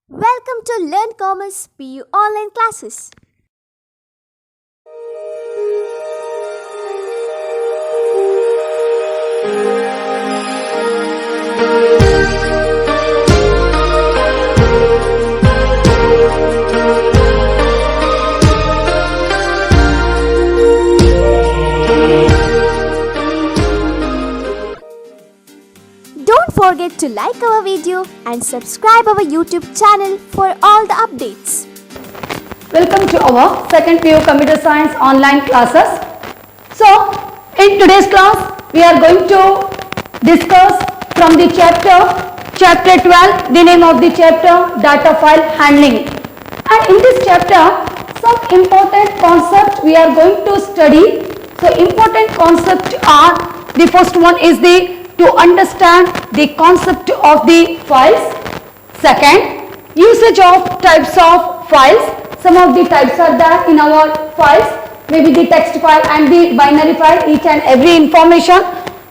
Welcome to Learn Commerce PU online classes. Don't forget to like our video and subscribe our YouTube channel for all the updates. Welcome to our second PU Computer Science online classes. So, in today's class, we are going to discuss from the chapter 12, the name of the chapter, data file handling. And in this chapter, some important concepts we are going to study. So, important concepts are, the first one is to understand the concept of the files. Second, usage of types of files. Some of the types are there in our files, maybe the text file and the binary file, each and every information.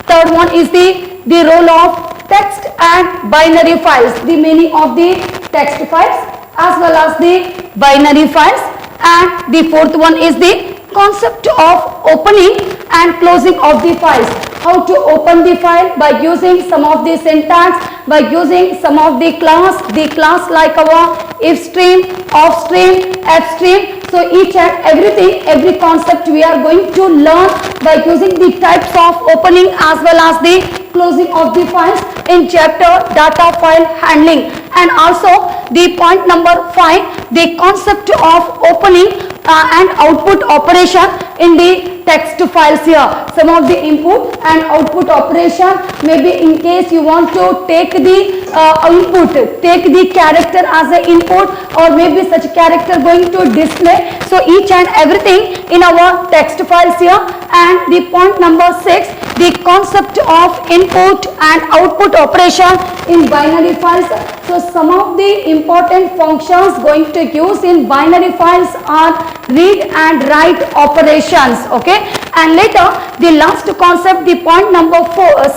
Third one is the role of text and binary files, the meaning of the text files as well as the binary files. And the fourth one is the concept of opening and closing of the files. How to open the file by using some of the syntax, by using some of the class like our if stream, off stream, f stream. So each and everything, every concept we are going to learn by using the types of opening as well as the closing of the files in chapter data file handling. And also the point number 5, the concept of opening and output operation in the text files here. Some of the input and output operation, maybe in case you want to take the input, take the character as an input, or maybe such character going to display. So each and everything in our text files here. And the point number 6, the concept of input and output operation in binary files. So some of the important functions going to use in binary files are read and write operations, okay. And later the last concept, the point number 7,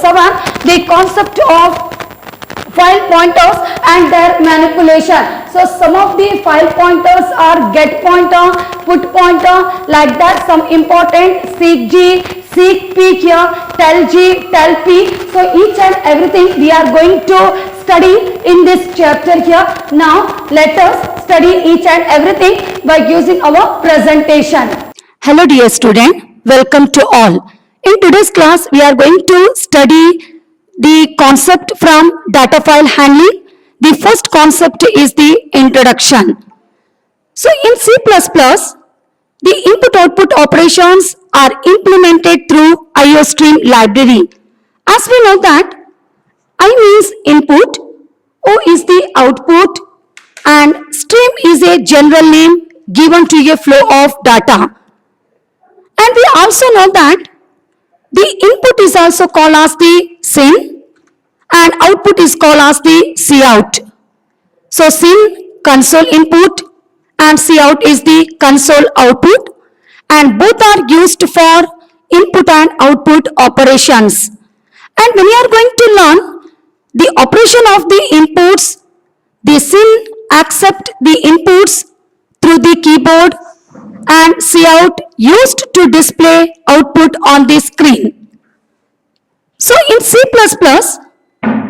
the concept of file pointers and their manipulation. So some of the file pointers are get pointer, put pointer, like that. Some important seek G, seek P here, tell G, tell P. So each and everything we are going to study in this chapter here. Now let us study each and everything by using our presentation. Hello dear student, welcome to all. In today's class we are going to study the concept from data file handling. The first concept is the introduction. So in C++, the input-output operations are implemented through IOStream library. As we know that I means input, O is the output, and stream is a general name given to a flow of data. And we also know that the input is also called as the SIN and output is called as the cout. So SIN, console input, and cout is the console output, and both are used for input and output operations. And when you are going to learn the operation of the inputs, the SIN accept the inputs through the keyboard and cout used to display output on the screen. So in C++,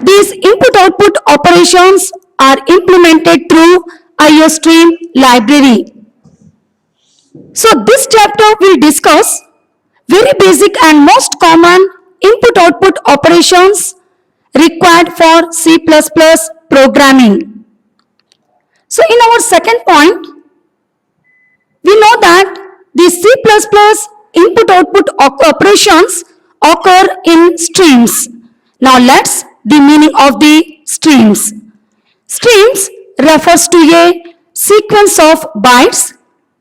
these input-output operations are implemented through IOStream library. So this chapter will discuss very basic and most common input-output operations required for C++ programming. So in our second point, we know that the C++ input-output operations occur in streams. Now let's the meaning of the streams. Streams refers to a sequence of bytes,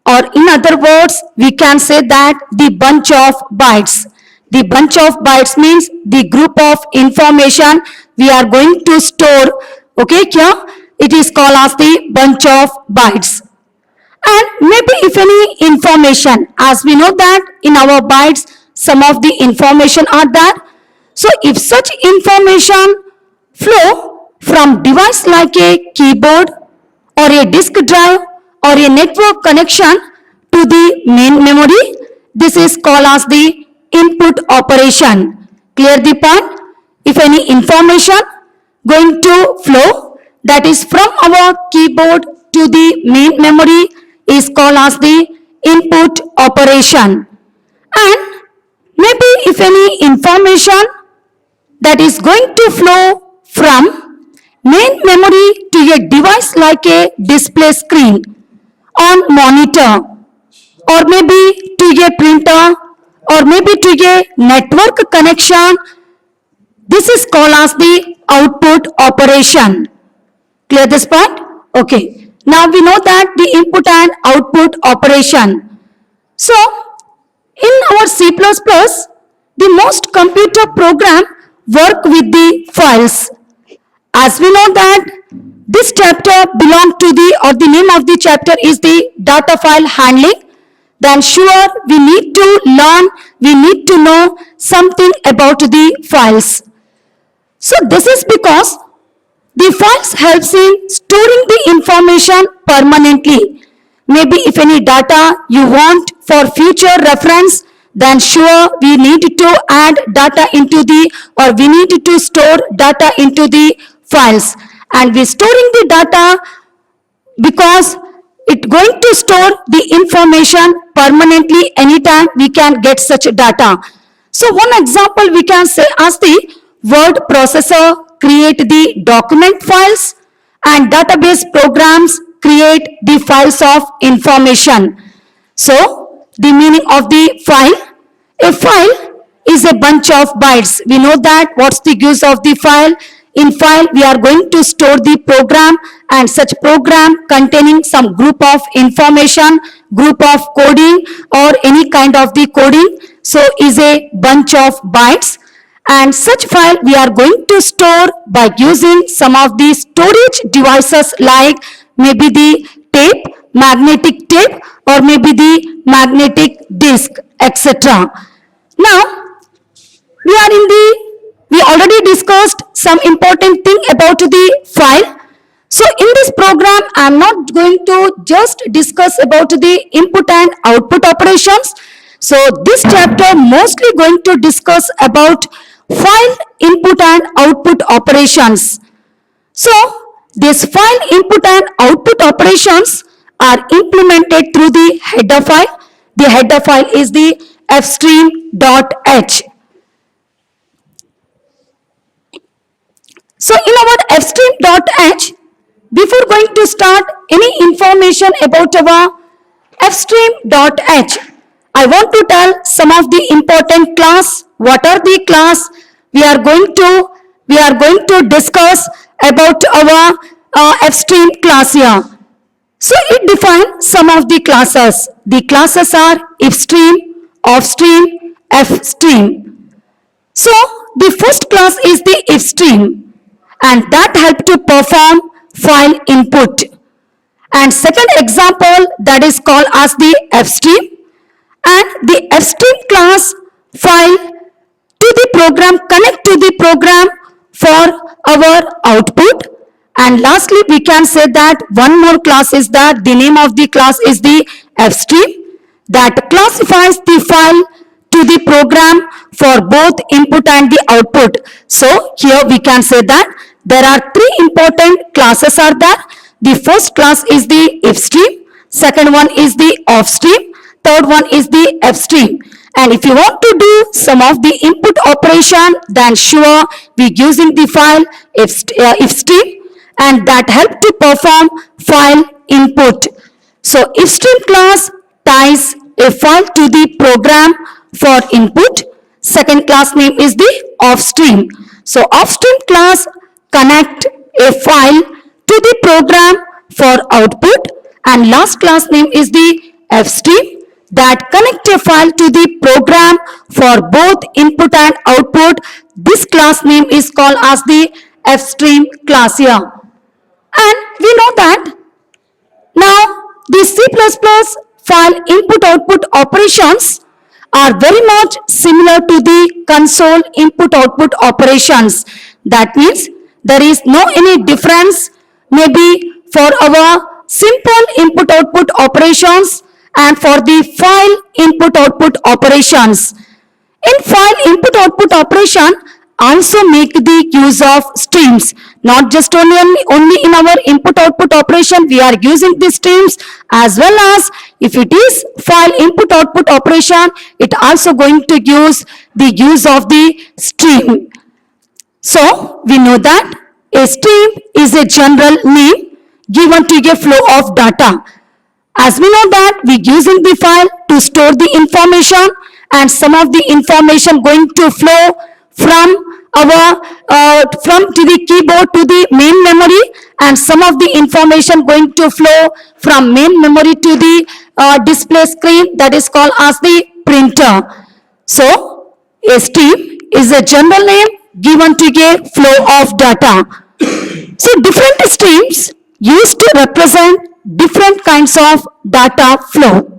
or in other words, we can say that the bunch of bytes. The bunch of bytes means the group of information we are going to store. Okay, here it is called as the bunch of bytes. And maybe if any information, as we know that in our bytes, some of the information are there. So if such information flow from device like a keyboard, or a disk drive or a network connection to the main memory. This is called as the input operation. Clear the point? If any information going to flow that is from our keyboard to the main memory is called as the input operation. And maybe if any information that is going to flow from main memory to a device like a display screen on monitor, or maybe to a printer, or maybe to a network connection, this is called as the output operation. Clear this point? Okay. Now we know that the input and output operation. So, in our C++, the most computer program work with the files. As we know that this chapter belong to the name of the chapter is the data file handling, then sure we need to learn, we need to know something about the files. So this is because the files helps in storing the information permanently. Maybe if any data you want for future reference, then sure we need to add data into the, or we need to store data into the files. And we storing the data because it going to store the information permanently anytime we can get such data. So one example we can say as the word processor create the document files and database programs create the files of information. So the meaning of the file, a file is a bunch of bytes. We know that what's the use of the file. In file we are going to store the program, and such program containing some group of information, group of coding or any kind of the coding, so is a bunch of bytes. And such file we are going to store by using some of the storage devices like maybe the tape, magnetic tape, or maybe the magnetic disk, etc. Now, we already discussed some important thing about the file. So in this program, I am not going to just discuss about the input and output operations. So this chapter mostly going to discuss about file input and output operations. So this file input and output operations are implemented through the header file. The header file is the fstream.h. So in our fstream.h, before going to start any information about our fstream.h, I want to tell some of the important class. What are the class? We are going to discuss about our fstream class here. So it defines some of the classes. The classes are ifstream, offstream, fstream. So the first class is the ifstream, and that help to perform file input. And second example, that is called as the fstream, and the fstream class file to the program, connect to the program for our output. And lastly, we can say that one more class is that the name of the class is the fstream, that classifies the file to the program for both input and the output. So here we can say that there are three important classes are there. The first class is the ifstream, second one is the offstream, third one is the fstream. And if you want to do some of the input operation, then sure we using the file ifstream, and that help to perform file input. So ifstream class ties a file to the program for input. Second class name is the offstream. So offstream class connect a file to the program for output, and last class name is the fstream, that connect a file to the program for both input and output. This class name is called as the fstream class here. And we know that now the C++ file input output operations are very much similar to the console input output operations. That means there is no any difference maybe for our simple input output operations and for the file input output operations. In file input output operation, also make the use of streams. Not just only in our input output operation we are using the streams, as well as if it is file input output operation, it also going to use the use of the stream. So we know that a stream is a general name given to a flow of data. As we know that we using the file to store the information, and some of the information going to flow from our from to the keyboard to the main memory, and some of the information going to flow from main memory to the display screen, that is called as the printer. So a stream is a general name given to a flow of data. So different streams used to represent different kinds of data flow.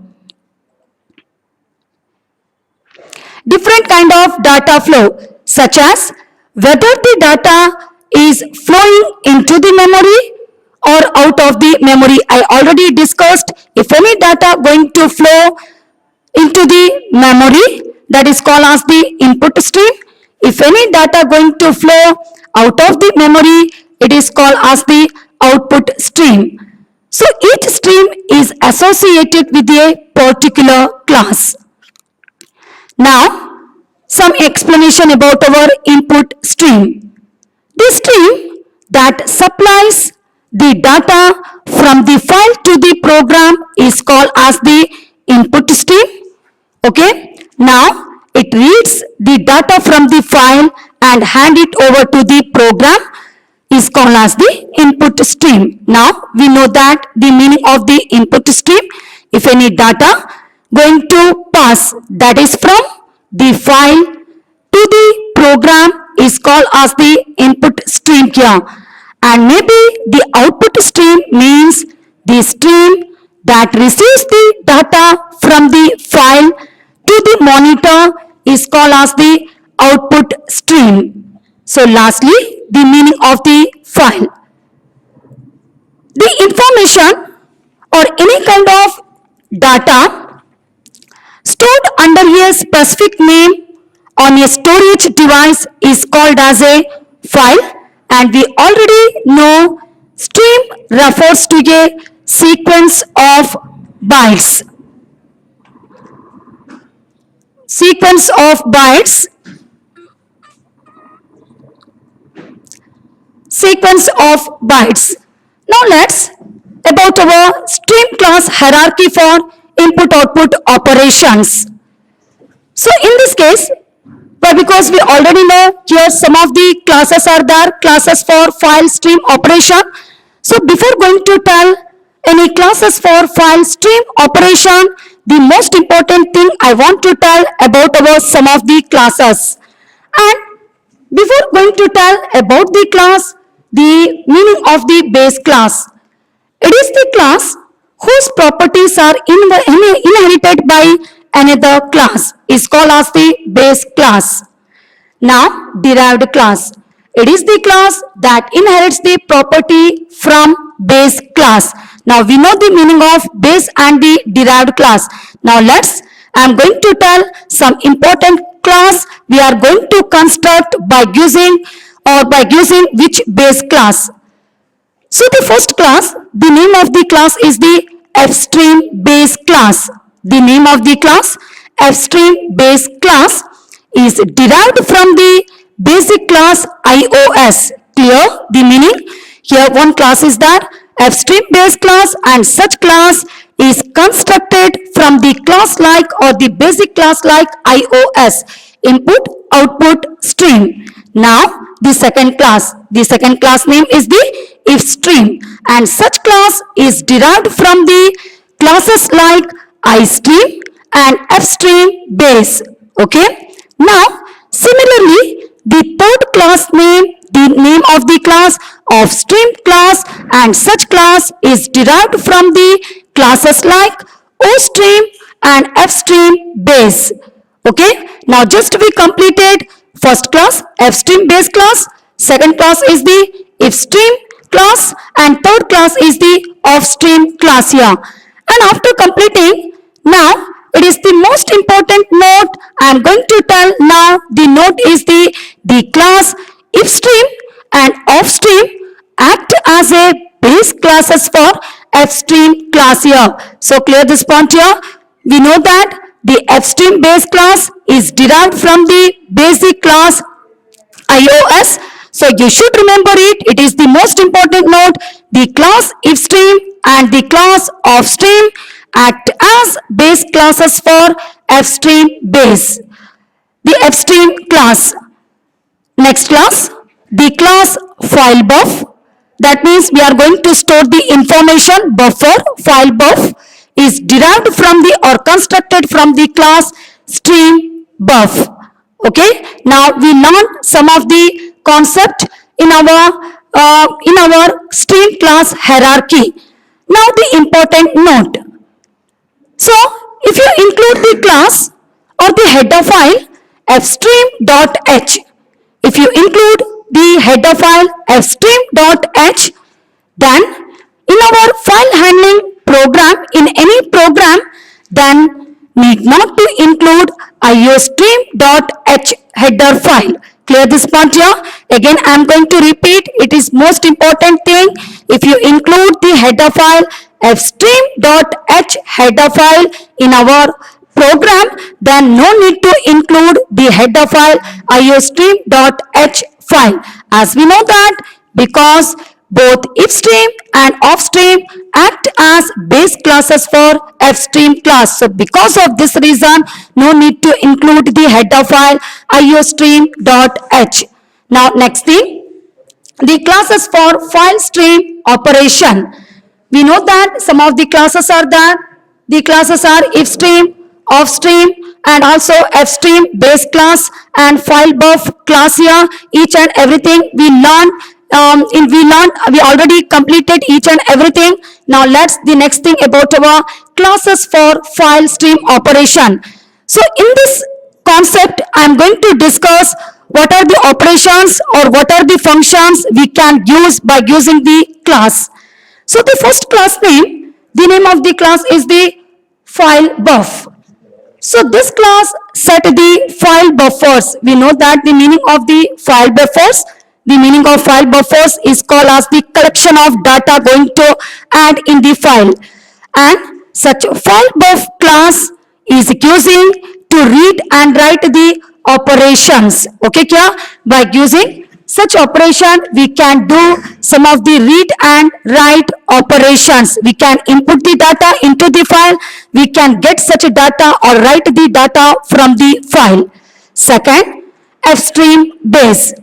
Different kind of data flow, such as whether the data is flowing into the memory or out of the memory. I already discussed, if any data going to flow into the memory, that is called as the input stream. If any data going to flow out of the memory, it is called as the output stream. So each stream is associated with a particular class. Now, some explanation about our input stream. The stream that supplies the data from the file to the program is called as the input stream. Okay. Now, it reads the data from the file and hand it over to the program is called as the input stream. Now, we know that the meaning of the input stream, if any data going to pass, that is from the file to the program, is called as the input stream here. And maybe the output stream means the stream that receives the data from the file to the monitor is called as the output stream. So lastly, the meaning of the file. The information or any kind of data stored under a specific name on a storage device is called as a file, and we already know stream refers to a sequence of bytes. Sequence of bytes. Sequence of bytes. Now let's about our stream class hierarchy for input output operations. So in this case, but because we already know here some of the classes are there, classes for file stream operation. So before going to tell any classes for file stream operation, the most important thing I want to tell about some of the classes. And before going to tell about the class, the meaning of the base class. It is the class whose properties are inherited by another class is called as the base class. Now, derived class. It is the class that inherits the property from base class. Now, we know the meaning of base and the derived class. Now, I am going to tell some important class we are going to construct by using which base class. So, the first class, the name of the class is the fstream base class. The name of the class, fstream base class, is derived from the basic class iOS. Clear the meaning? Here one class is that fstream base class, and such class is constructed from the class like or the basic class like iOS, input output stream. Now the second class name is the ifstream, and such class is derived from the classes like istream and fstream base. Okay. Now similarly, the third class name, the name of the class of stream class, and such class is derived from the classes like ostream and fstream base. Okay. Now just we completed first class fstream base class, second class is the ifstream, class, and third class is the off-stream class here. And after completing, now it is the most important note I am going to tell now. The note is the class if stream and off stream act as a base classes for F stream class here. So clear this point here. We know that the F stream base class is derived from the basic class iOS. So you should remember it. It is the most important note. The class if stream and the class off stream act as base classes for F stream base. The F stream class. Next class, the class file buff. That means we are going to store the information buffer. File buff is derived from the or constructed from the class stream buff. Okay. Now we learn some of the concept in our stream class hierarchy. Now the important note. So if you include the class or the header file fstream.h, if you include the header file fstream.h, then in our file handling program, in any program, then need not to include iostream.h header file. Clear this point here? Again, I am going to repeat. It is most important thing. If you include the header file fstream.h header file in our program, then no need to include the header file iostream.h file. As we know that because both ifstream and offstream act as base classes for fstream class. So because of this reason, no need to include the header file iostream.h. Now next thing, the classes for file stream operation. We know that some of the classes are there. The classes are ifstream, offstream, and also fstream base class and file buff class here. Each and everything we learned. We already completed each and everything. Now let's the next thing about our classes for file stream operation. So in this concept, I am going to discuss what are the operations or what are the functions we can use by using the class. So the first class name, the name of the class is the file buff. So this class set the file buffers. We know that the meaning of the file buffers. The meaning of file buffers is called as the collection of data going to add in the file. And such a file buff class is using to read and write the operations. Okay, kya? By using such operation, we can do some of the read and write operations. We can input the data into the file. We can get such data or write the data from the file. Second, fstream base.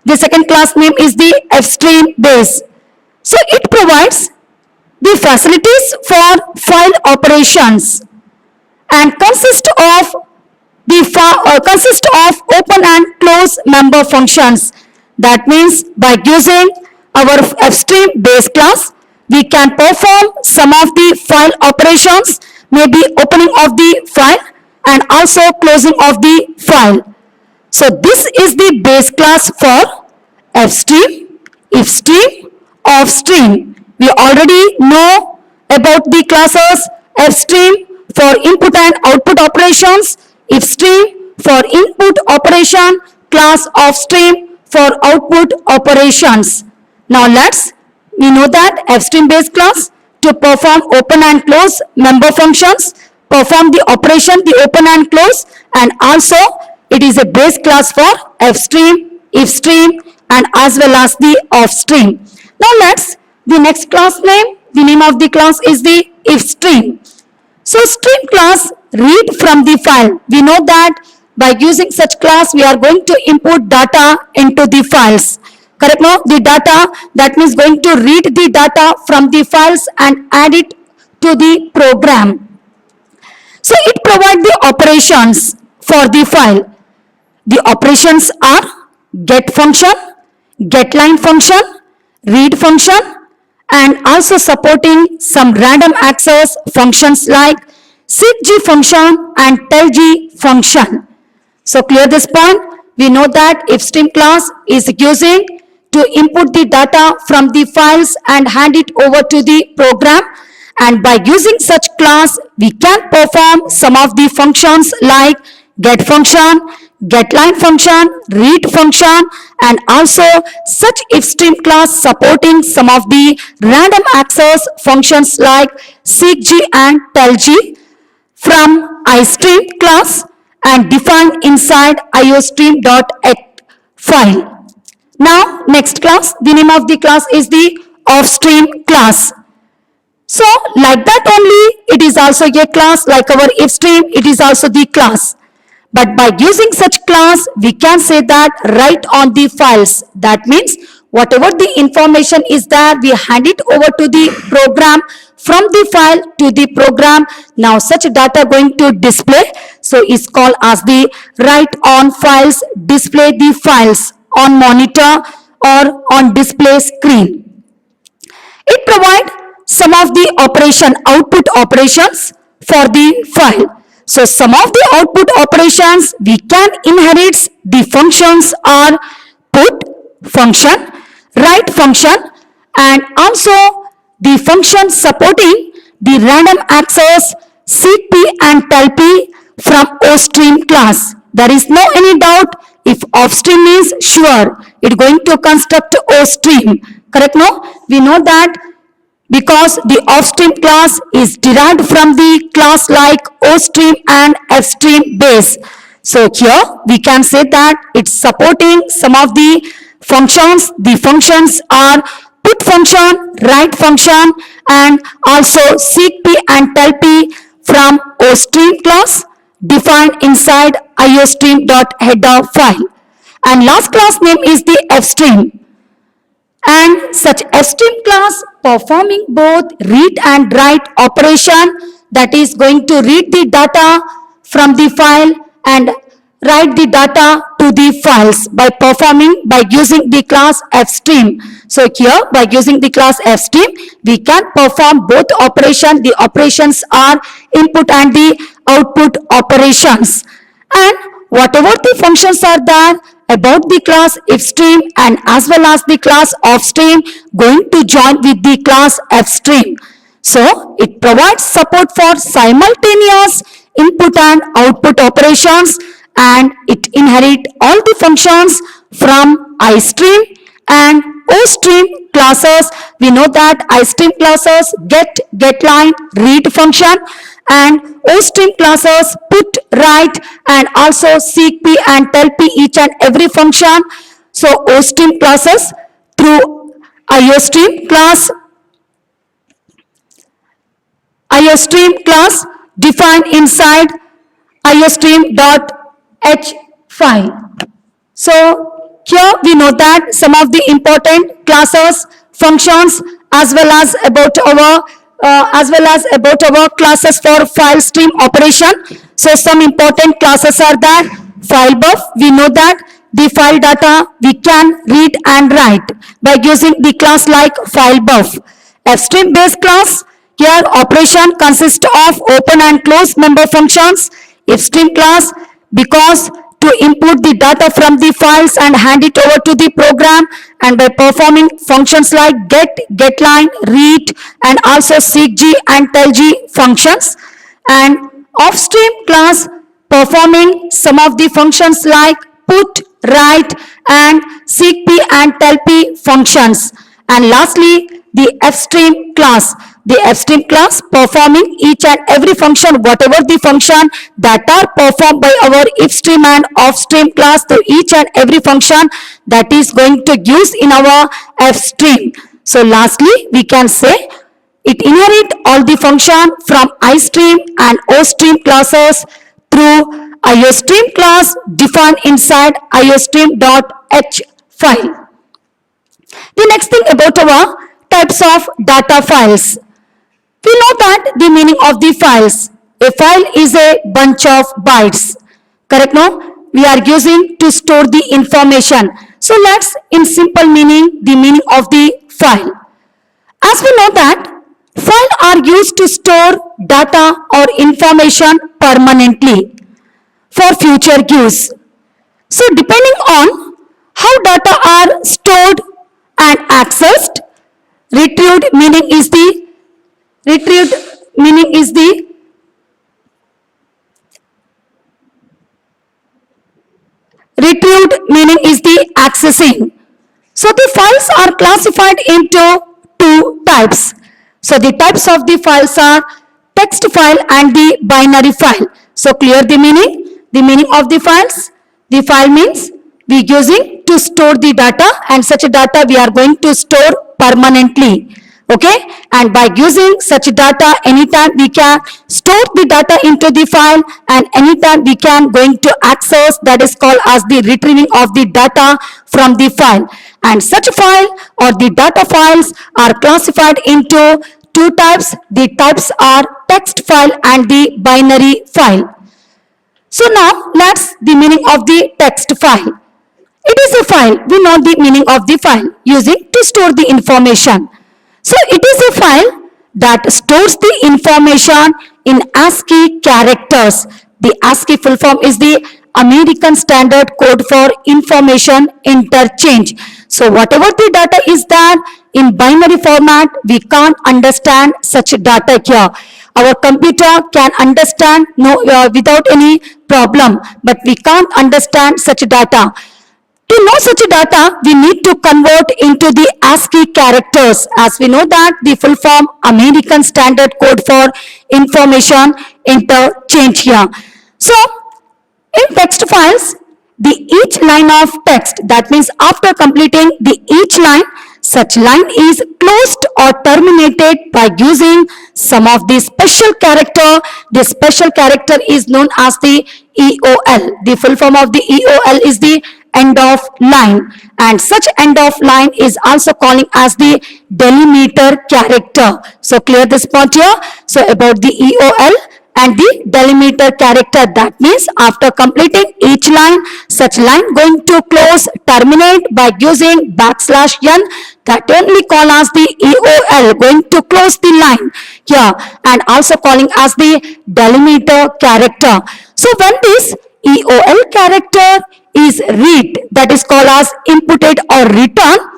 The second class name is the fstream base. So it provides the facilities for file operations and consists of open and close member functions. That means by using our fstream base class, we can perform some of the file operations, maybe opening of the file and also closing of the file. So this is the base class for fstream, ifstream, offstream. We already know about the classes fstream for input and output operations, ifstream for input operation, class offstream for output operations. Now we know that fstream base class to perform open and close member functions, perform the operation, the open and close, and also it is a base class for fstream, ifstream, and as well as the offstream. Now the next class name, the name of the class is the ifstream. So stream class read from the file. We know that by using such class, we are going to input data into the files. Correct? No? The data, that means going to read the data from the files and add it to the program. So it provides the operations for the file. The operations are get function, get line function, read function, and also supporting some random access functions like setg function and tellg function. So clear this point. We know that ifstream class is using to input the data from the files and hand it over to the program. And by using such class, we can perform some of the functions like get function, getLine function, read function, and also such ifstream class supporting some of the random access functions like seekg and tellg from iStream class and defined inside iostream.h file. Now, next class, the name of the class is the offstream class. So, like that only, it is also a class, like our ifstream, it is also the class. But by using such class, we can say that write on the files. That means, whatever the information is there, we hand it over to the program, from the file to the program. Now, such data going to display. So, it's called as the write on files, display the files on monitor or on display screen. It provides some of the output operations for the file. So, some of the output operations we can inherit the functions are put function, write function, and also the function supporting the random access seekp and tellp from ostream class. There is no any doubt if offstream means sure it going to construct ostream. Correct? No? We know that because the offstream class is derived from the class like ostream and fstream base. So here we can say that it's supporting some of the functions. The functions are put function, write function, and also seekp and tellp from ostream class defined inside iostream.header file. And last class name is the fstream. And such fstream class performing both read and write operation, that is going to read the data from the file and write the data to the files by using the class fstream. So here by using the class fstream, we can perform both operation. The operations are input and the output operations. And whatever the functions are there about the class ifstream and as well as the class offstream going to join with the class fstream. So it provides support for simultaneous input and output operations, and it inherits all the functions from iStream and ostream classes. We know that iStream classes get, getLine, read function, and ostream classes put, write, and also seekp and tellp each and every function. So ostream classes through iostream class defined inside iostream.h file. So here we know that some of the important classes, functions, as well as about our classes for file stream operation. So some important classes are there. File buff, we know that the file data we can read and write by using the class like file buff. Fstream base class, here operation consists of open and close member functions. Ifstream class, because to input the data from the files and hand it over to the program, and by performing functions like get, getLine, read, and also seekg and tellg functions. And offstream class performing some of the functions like put, write, and seekp and tellp functions. And lastly, the fstream class. The fstream class performing each and every function, whatever the function that are performed by our ifstream and offstream class, to each and every function that is going to use in our fstream. So lastly, we can say it inherit all the function from iStream and ostream classes through iostream class defined inside iostream.h file. The next thing about our types of data files. We know that the meaning of the files. A file is a bunch of bytes. Correct, no? We are using to store the information. So let's in simple meaning, the meaning of the file. As we know that files are used to store data or information permanently for future use. So depending on how data are stored and accessed. Retrieved meaning is the retrieved meaning is the retrieved meaning is the accessing. So the files are classified into two types. So the types of the files are text file and the binary file. So clear the meaning? The meaning of the files? The file means we using to store the data, and such data we are going to store permanently. Okay, and by using such data, anytime we can store the data into the file, and anytime we can going to access, that is called as the retrieving of the data from the file. And such file or the data files are classified into two types. The types are text file and the binary file. So now let's the meaning of the text file. It is a file. We know the meaning of the file using to store the information. So it is a file that stores the information in ASCII characters. The ASCII full form is the American Standard Code for Information Interchange. So whatever the data is there in binary format, we can't understand such data here. Our computer can understand without any problem, but we can't understand such data. To know such data, we need to convert into the ASCII characters, as we know that the full form American Standard Code for Information Interchange here. So, in text files, the each line of text, that means after completing the each line, such line is closed or terminated by using some of the special character. The special character is known as the EOL. The full form of the EOL is the end of line, and such end of line is also calling as the delimiter character. So clear this point here. So about the EOL and the delimiter character, that means after completing each line, such line going to close, terminate by using \n, that only call as the EOL, going to close the line here, and also calling as the delimiter character. So when this EOL character is read, that is called as inputted or written,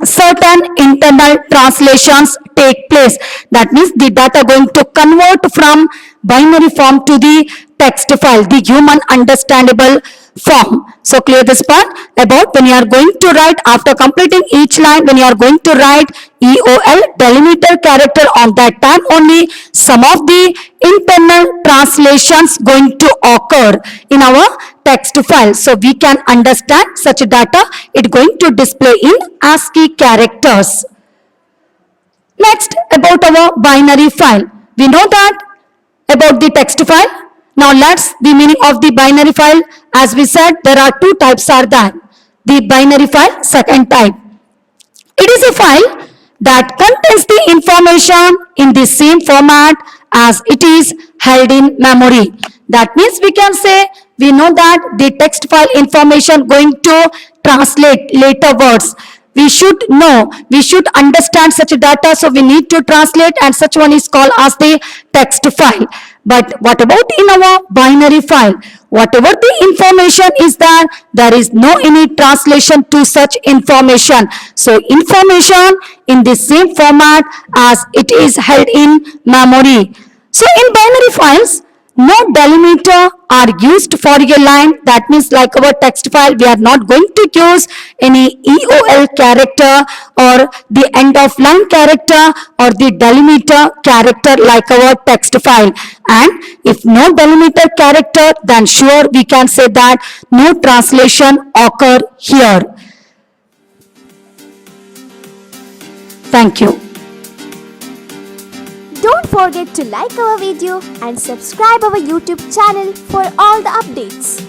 certain internal translations take place. That means the data going to convert from binary form to the text file, the human understandable form. So clear this part about when you are going to write, after completing each line, when you are going to write EOL delimiter character, on that time only some of the internal translations going to occur in our text file. So we can understand such data, it going to display in ASCII characters. Next, about our binary file. We know that about the text file. Now let's the meaning of the binary file. As we said, there are two types are there. The binary file, second type. It is a file that contains the information in the same format as it is held in memory. That means we can say, we know that the text file information going to translate later words. We should know, we should understand such data, so we need to translate, and such one is called as the text file. But what about in our binary file? Whatever the information is there is no any translation to such information. So information in the same format as it is held in memory. So in binary files, no delimiter are used for a line. That means like our text file, we are not going to use any EOL character or the end of line character or the delimiter character like our text file. And if no delimiter character, then sure we can say that no translation occur here. Thank you. Don't forget to like our video and subscribe our YouTube channel for all the updates.